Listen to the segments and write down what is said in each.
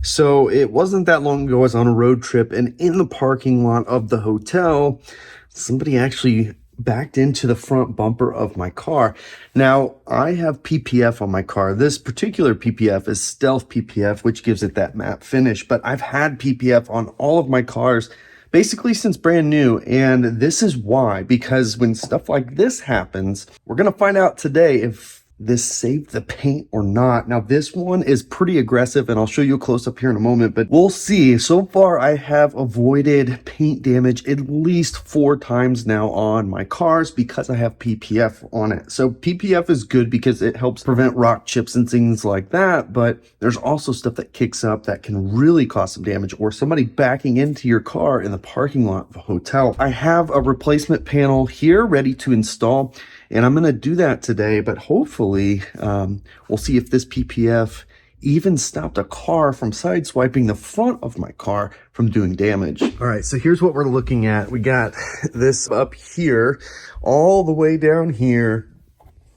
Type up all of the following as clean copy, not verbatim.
So it wasn't that long ago, I was on a road trip, and in the parking lot of the hotel, somebody actually backed into the front bumper of my car. Now, I have PPF on my car. This particular PPF is Stealth PPF, which gives it that matte finish, but I've had PPF on all of my cars basically since brand new, and this is why, because when stuff like this happens, we're gonna find out today if this saved the paint or not. Now, this one is pretty aggressive, and I'll show you a close-up here in a moment, but we'll see. So far, I have avoided paint damage at least 4 times now on my cars because I have PPF on it. So PPF is good because it helps prevent rock chips and things like that, but there's also stuff that kicks up that can really cause some damage, or somebody backing into your car in the parking lot of a hotel. I have a replacement panel here ready to install, and I'm going to do that today, but hopefully we'll see if this PPF even stopped a car from sideswiping the front of my car from doing damage. All right, so here's what we're looking at. We got this up here, all the way down here.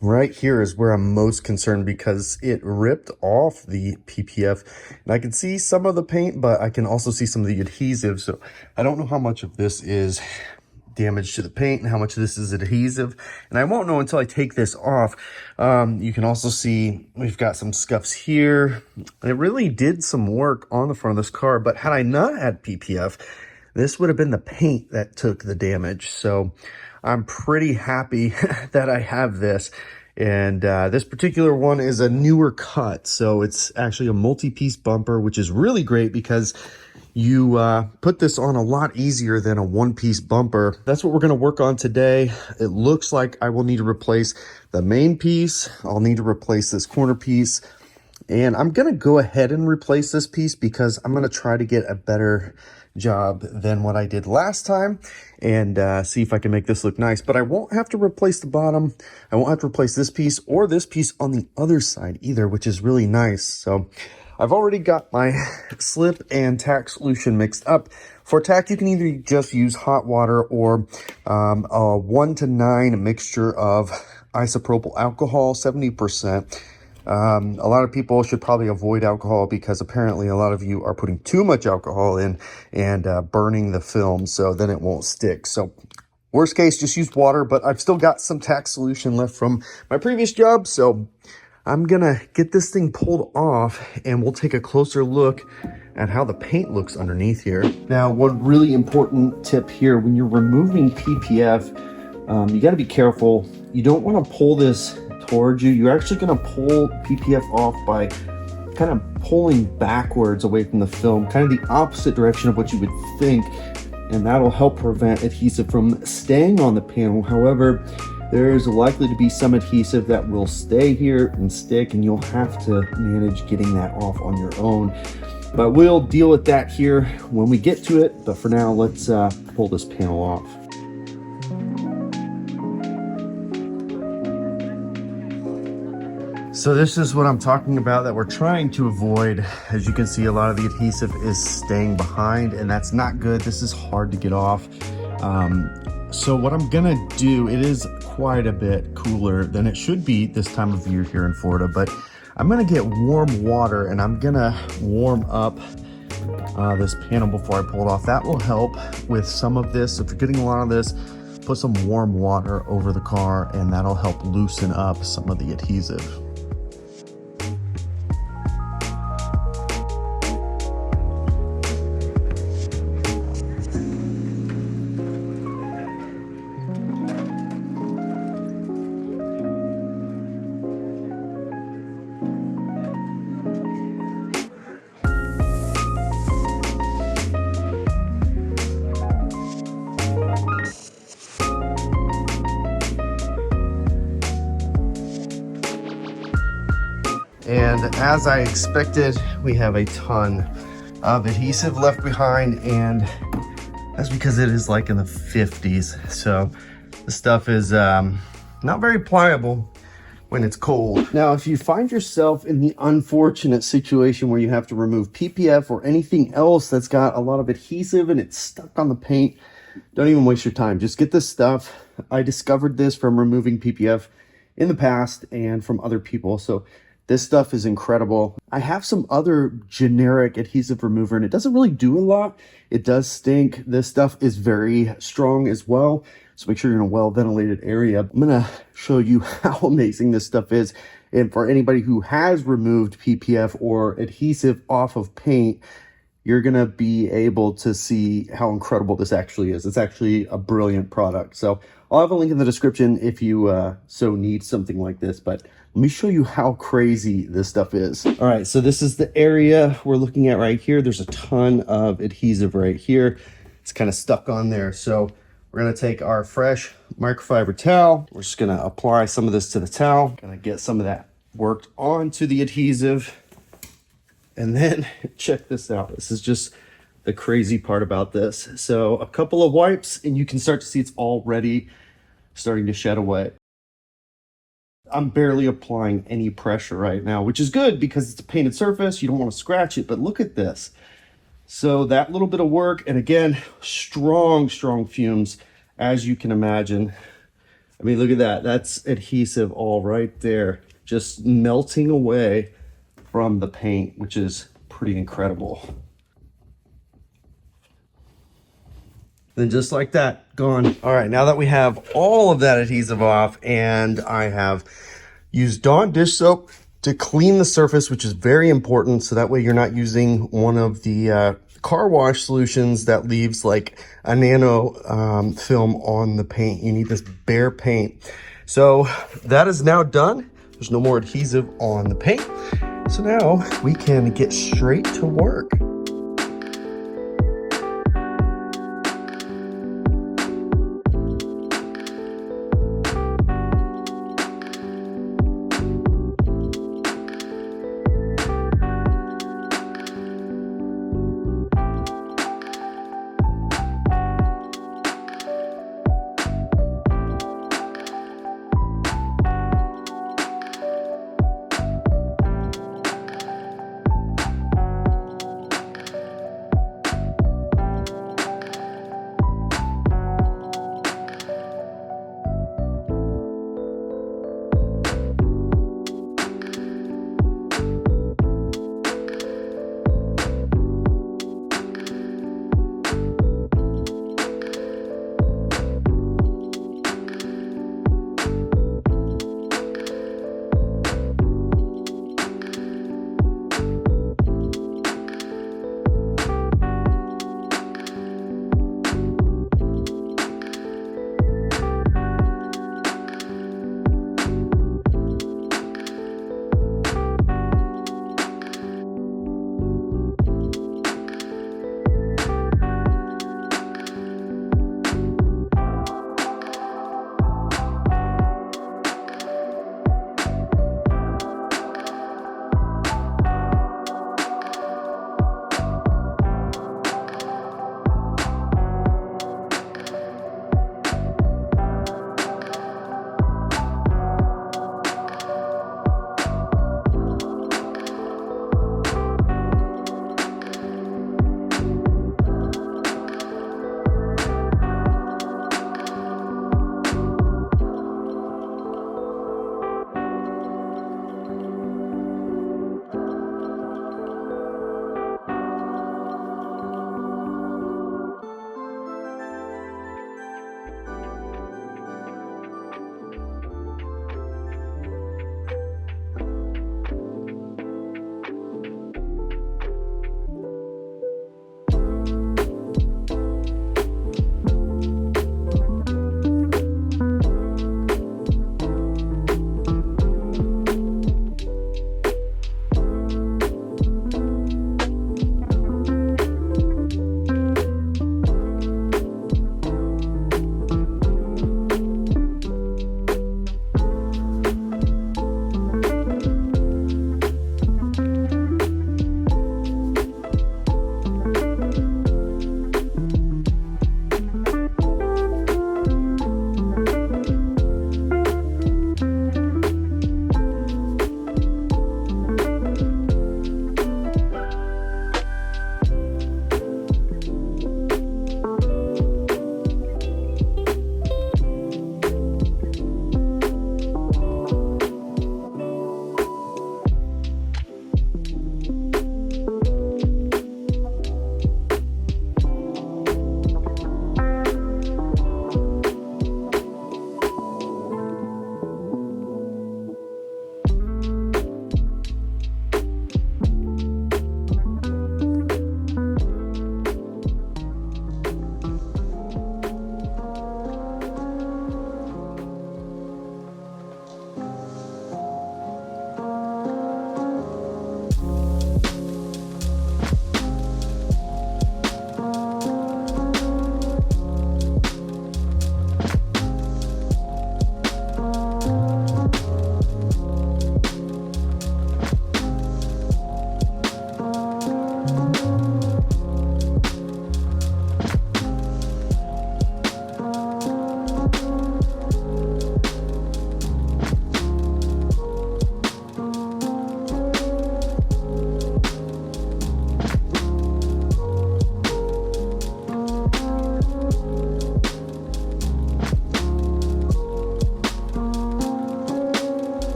Right here is where I'm most concerned because it ripped off the PPF, and I can see some of the paint, but I can also see some of the adhesive. So I don't know how much of this is damage to the paint and how much of this is adhesive, and I won't know until I take this off. You can also see we've got some scuffs here. It really did some work on the front of this car, but had I not had PPF, this would have been the paint that took the damage. So I'm pretty happy that I have this. And this particular one is a newer cut, so it's actually a multi-piece bumper, which is really great because you put this on a lot easier than a one-piece bumper. That's what we're going to work on today. It looks like I will need to replace the main piece. I'll need to replace this corner piece, and I'm going to go ahead and replace this piece because I'm going to try to get a better job than what I did last time and see if I can make this look nice. But I won't have to replace the bottom. I won't have to replace this piece or this piece on the other side either, which is really nice. So I've already got my slip and tack solution mixed up. For tack, you can either just use hot water or a 1 to 9 mixture of isopropyl alcohol, 70%. A lot of people should probably avoid alcohol because apparently a lot of you are putting too much alcohol in and burning the film, so then it won't stick. So worst case, just use water, but I've still got some tack solution left from my previous job, so I'm gonna get this thing pulled off and we'll take a closer look at how the paint looks underneath here. Now, one really important tip here, when you're removing PPF, you got to be careful. You don't want to pull this towards you. You're actually going to pull PPF off by kind of pulling backwards away from the film, kind of the opposite direction of what you would think, and that'll help prevent adhesive from staying on the panel. However, there's likely to be some adhesive that will stay here and stick, and you'll have to manage getting that off on your own. But we'll deal with that here when we get to it. But for now, let's pull this panel off. So this is what I'm talking about that we're trying to avoid. As you can see, a lot of the adhesive is staying behind, and that's not good. This is hard to get off. So what I'm gonna do, it is quite a bit cooler than it should be this time of year here in Florida, but I'm gonna get warm water and I'm gonna warm up this panel before I pull it off. That will help with some of this. If you're getting a lot of this, put some warm water over the car and that'll help loosen up some of the adhesive. And as I expected, we have a ton of adhesive left behind, and that's because it is like in the 50s. So the stuff is not very pliable when it's cold. Now, if you find yourself in the unfortunate situation where you have to remove PPF or anything else that's got a lot of adhesive and it's stuck on the paint, don't even waste your time. Just get this stuff. I discovered this from removing PPF in the past and from other people. So This stuff is incredible. I have some other generic adhesive remover and it doesn't really do a lot. It does stink. This stuff is very strong as well. So make sure you're in a well ventilated area. I'm gonna show you how amazing this stuff is. And for anybody who has removed PPF or adhesive off of paint, you're gonna be able to see how incredible this actually is. It's actually a brilliant product. So I'll have a link in the description if you so need something like this, but let me show you how crazy this stuff is. All right, so this is the area we're looking at right here. There's a ton of adhesive right here. It's kind of stuck on there. So we're gonna take our fresh microfiber towel. We're just gonna apply some of this to the towel. Gonna get some of that worked onto the adhesive. And then check this out. This is just the crazy part about this. So a couple of wipes and you can start to see it's already starting to shed away. I'm barely applying any pressure right now, which is good because it's a painted surface. You don't want to scratch it, but look at this. So that little bit of work, and again, strong fumes, as you can imagine. I mean, look at that. That's adhesive all right there, just melting away from the paint, which is pretty incredible. Then just like that, gone. All right, now that we have all of that adhesive off and I have used Dawn dish soap to clean the surface, which is very important. So that way you're not using one of the car wash solutions that leaves like a nano film on the paint. You need this bare paint. So that is now done. There's no more adhesive on the paint. So now we can get straight to work.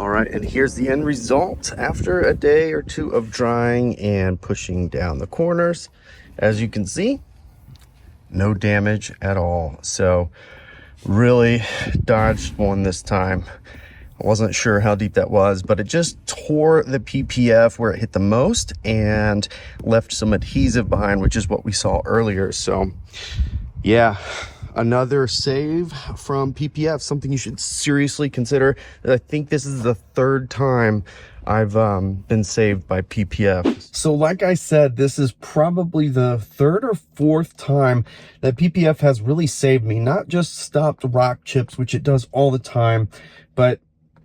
All right, and here's the end result after a day or two of drying and pushing down the corners. As you can see, no damage at all. So really dodged one this time. I wasn't sure how deep that was, but it just tore the PPF where it hit the most and left some adhesive behind, which is what we saw earlier. So yeah, another save from PPF, something you should seriously consider. I think this is the third time I've been saved by PPF. So like I said, this is probably the third or fourth time that PPF has really saved me. Not just stopped rock chips, which it does all the time, but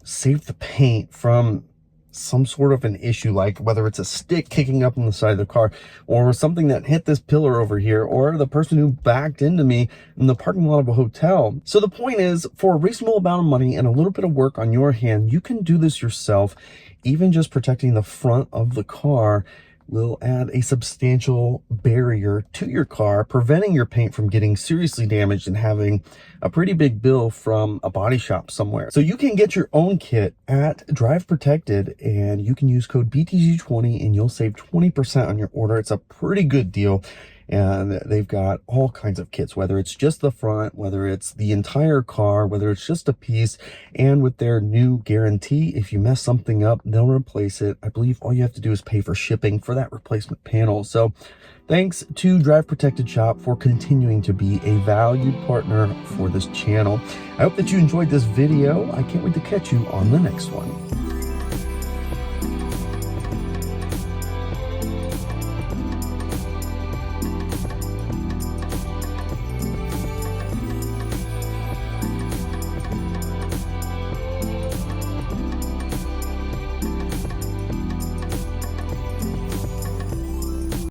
saved the paint from some sort of an issue, like whether it's a stick kicking up on the side of the car or something that hit this pillar over here or the person who backed into me in the parking lot of a hotel. So the point is, for a reasonable amount of money and a little bit of work on your hand, you can do this yourself. Even just protecting the front of the car will add a substantial barrier to your car, preventing your paint from getting seriously damaged and having a pretty big bill from a body shop somewhere. So you can get your own kit at Drive Protected, and you can use code BTG20 and you'll save 20% on your order. It's a pretty good deal. And they've got all kinds of kits, whether it's just the front, whether it's the entire car, whether it's just a piece. And with their new guarantee, if you mess something up, they'll replace it. I believe all you have to do is pay for shipping for that replacement panel. So thanks to Drive Protected Shop for continuing to be a valued partner for this channel. I hope that you enjoyed this video. I can't wait to catch you on the next one.